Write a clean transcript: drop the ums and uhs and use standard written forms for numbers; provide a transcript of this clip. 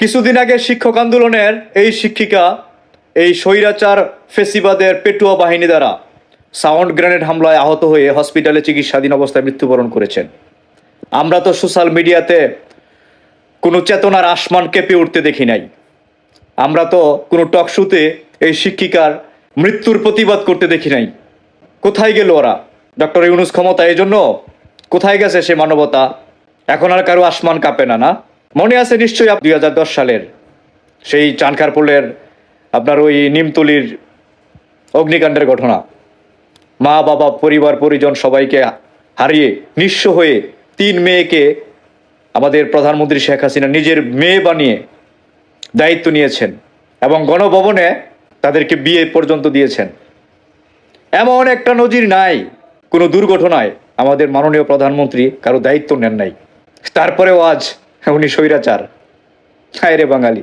কিছুদিন আগে শিক্ষক আন্দোলনের এই শিক্ষিকা এই স্বৈরাচার ফেসিবাদের পেটুয়া বাহিনী দ্বারা সাউন্ড গ্রেনেড হামলায় আহত হয়ে হসপিটালে চিকিৎসাধীন অবস্থায় মৃত্যুবরণ করেছেন। আমরা তো সোশ্যাল মিডিয়াতে কোনো চেতনার আসমান কেঁপে উঠতে দেখি নাই। আমরা তো কোনো টক শোতে এই শিক্ষিকার মৃত্যুর প্রতিবাদ করতে দেখি নাই। কোথায় গেল ওরা? ডক্টর ইউনূস ক্ষমতা, এই জন্য কোথায় গেছে সে মানবতা? এখন আর কারো আসমান কাঁপে না, না? মনে আছে নিশ্চয়ই 2010 সালের সেই চানখারপুলের আপনার ওই নিমতলির অগ্নিকাণ্ডের ঘটনা। মা বাবা পরিবার পরিজন সবাইকে হারিয়ে নিঃস্ব হয়ে 3 মেয়েকে আমাদের প্রধানমন্ত্রী শেখ হাসিনা নিজের মেয়ে বানিয়ে দায়িত্ব নিয়েছেন এবং গণভবনে তাদেরকে বিয়ে পর্যন্ত দিয়েছেন। এমন একটা নজির নাই কোনো দুর্ঘটনায় আমাদের মাননীয় প্রধানমন্ত্রী কারো দায়িত্ব নেন নাই। তারপরেও আজ উনি স্বৈরাচার। হায় রে বাঙালি।